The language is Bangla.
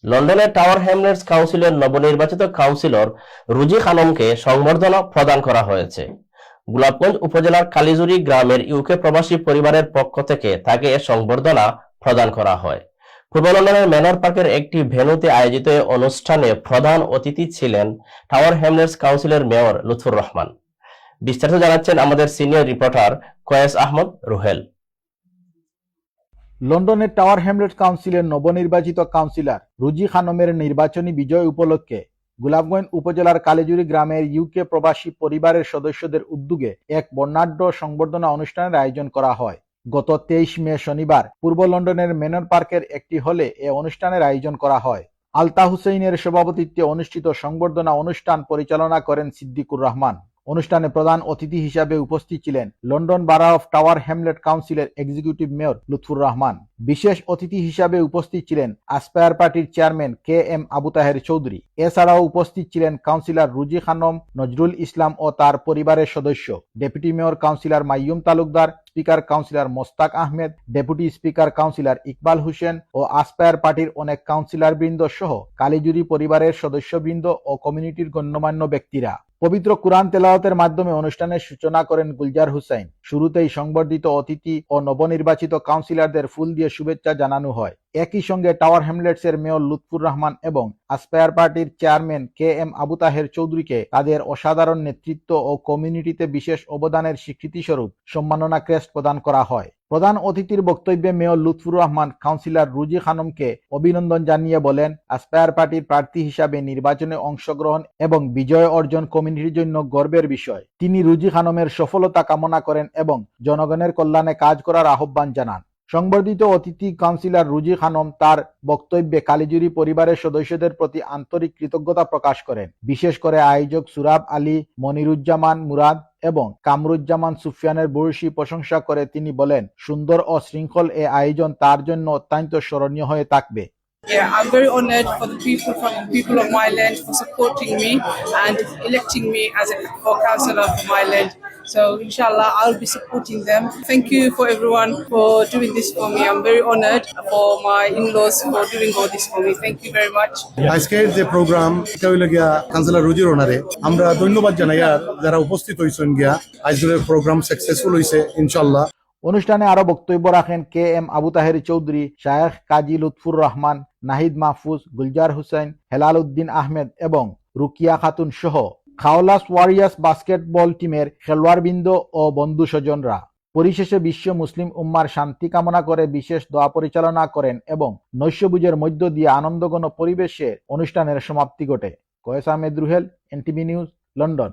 লন্ডনের টাওয়ার হ্যামলেটস কাউন্সিলের নবনির্বাচিত কাউন্সিলর রুজি খানমকে সংবর্ধনা প্রদান করা হয়েছে। গোলাপগঞ্জ উপজেলার কালীজুরি গ্রামের ইউকে প্রবাসী পরিবারের পক্ষ থেকে তাকে সংবর্ধনা প্রদান করা হয়। পূর্ব লন্ডনের ম্যানর পার্কের একটি ভেন্যুতে আয়োজিত অনুষ্ঠানে প্রধান অতিথি ছিলেন টাওয়ার হ্যামলেটস কাউন্সিলের মেয়র লুৎফুর রহমান। বিস্তারিত জানাচ্ছেন আমাদের সিনিয়র রিপোর্টার কয়েস আহমদ রুহেল। লন্ডনের টাওয়ার হ্যামলেটস কাউন্সিলের নবনির্বাচিত কাউন্সিলর রুজি খানমের নির্বাচনী বিজয় উপলক্ষে গোলাপগঞ্জ উপজেলার কালীজুরি গ্রামের ইউকে প্রবাসী পরিবারের সদস্যদের উদ্যোগে এক বর্ণাঢ্য সংবর্ধনা অনুষ্ঠানের আয়োজন করা হয়। গত 23 মে শনিবার পূর্ব লন্ডনের ম্যানর পার্কের একটি হলে এ অনুষ্ঠানের আয়োজন করা হয়। আলতা হুসেইনের সভাপতিত্বে অনুষ্ঠিত সংবর্ধনা অনুষ্ঠান পরিচালনা করেন সিদ্দিকুর রহমান। অনুষ্ঠানে প্রধান অতিথি হিসাবে উপস্থিত ছিলেন লন্ডন বারা অফ টাওয়ার হ্যামলেট কাউন্সিলের এক্সিকিউটিভ মেয়র লুৎফুর রহমান। বিশেষ অতিথি হিসাবে উপস্থিত ছিলেন আসপায়ার পার্টির চেয়ারম্যান KM আবু তাহের চৌধুরী। এছাড়াও উপস্থিত ছিলেন কাউন্সিলর রুজি খানম, নজরুল ইসলাম ও তার পরিবারের সদস্য, deputy mayor councillor Maiyum Talukdar, speaker councillor Mostak Ahmed, deputy speaker councillor Iqbal Hossain ও আসপায়ার পার্টির অনেক কাউন্সিলরবৃন্দ সহ কালীজুরি পরিবারের সদস্যবৃন্দ ও কমিউনিটির গণ্যমান্য ব্যক্তিরা। পবিত্র কুরআন তেলাওয়াতের মাধ্যমে অনুষ্ঠানের সূচনা করেন গুলজার হুসাইন। শুরুতেই সংবর্ধিত অতিথি ও নবনির্বাচিত কাউন্সিলরদের ফুল দিয়ে শুভেচ্ছা জানানো হয়। একই সঙ্গে টাওয়ার হ্যামলেটসের মেয়র লুৎফুর রহমান এবং আসপায়ার পার্টির চেয়ারম্যান KM আবু তাহের চৌধুরীকে তাদের অসাধারণ নেতৃত্ব ও কমিউনিটিতে বিশেষ অবদানের স্বীকৃতিস্বরূপ সম্মাননা ক্রেস্ট প্রদান করা হয়। প্রধান অতিথির বক্তব্যে মেয়র লুৎফুর রহমান কাউন্সিলর রুজি খানমকে অভিনন্দন জানিয়ে বলেন, আসপায়ার পার্টির প্রার্থী হিসাবে নির্বাচনে অংশগ্রহণ এবং বিজয় অর্জন কমিউনিটির জন্য গর্বের বিষয়। তিনি রুজি খানমের সফলতা কামনা করেন এবং জনগণের কল্যাণে কাজ করার আহ্বান জানান। সংবর্ধিত অতিথি কাউন্সিলর রুজি খানম তার বক্তব্যে কালীজুরি পরিবারের সদস্যদের প্রতি আন্তরিক কৃতজ্ঞতা প্রকাশ করেন। বিশেষ করে আয়োজক সুরাব আলী, মনিরুজ্জামান মুরাদ এবং কামরুজ্জামান সুফিয়ানের ভূয়সী প্রশংসা করে তিনি বলেন, সুন্দর ও শৃঙ্খল এ আয়োজন তার জন্য অত্যন্ত স্মরণীয় হয়ে থাকবে। Yeah, I'm very honored for the people of my land for supporting me and electing me as a councillor for my land. So inshallah, I'll be supporting them. Thank you for everyone for doing this for me. I'm very honored for my in-laws for doing all this for me. Thank you very much. আজকের যে প্রোগ্রাম এটা হইল গিয়া কাউন্সিলর রুজির ওনারে আমরা ধন্যবাদ জানাই আর যারা উপস্থিত হইছেন গিয়া আজকের প্রোগ্রাম সাকসেসফুল হইছে ইনশাআল্লাহ। অনুষ্ঠানে আরো বক্তব্য রাখেন KM আবু তাহের চৌধুরী, শায়েখ কাজী লুৎফুর রহমান, নাহিদ মাহফুজ, গুলজার হুসাইন, হেলাল উদ্দিন আহমেদ এবং রুকিয়া খাতুন সহ খাওলাস ওয়ারিয়ার্স বাস্কেটবল টিমের খেলোয়াড়বৃন্দ ও বন্ধু স্বজনরা। পরিশেষে বিশ্ব মুসলিম উম্মার শান্তি কামনা করে বিশেষ দোয়া পরিচালনা করেন এবং নৈশভোজের মধ্য দিয়ে আনন্দঘন পরিবেশে অনুষ্ঠানের সমাপ্তি ঘটে। Koyes Ahmed Ruhel, NTV news, London.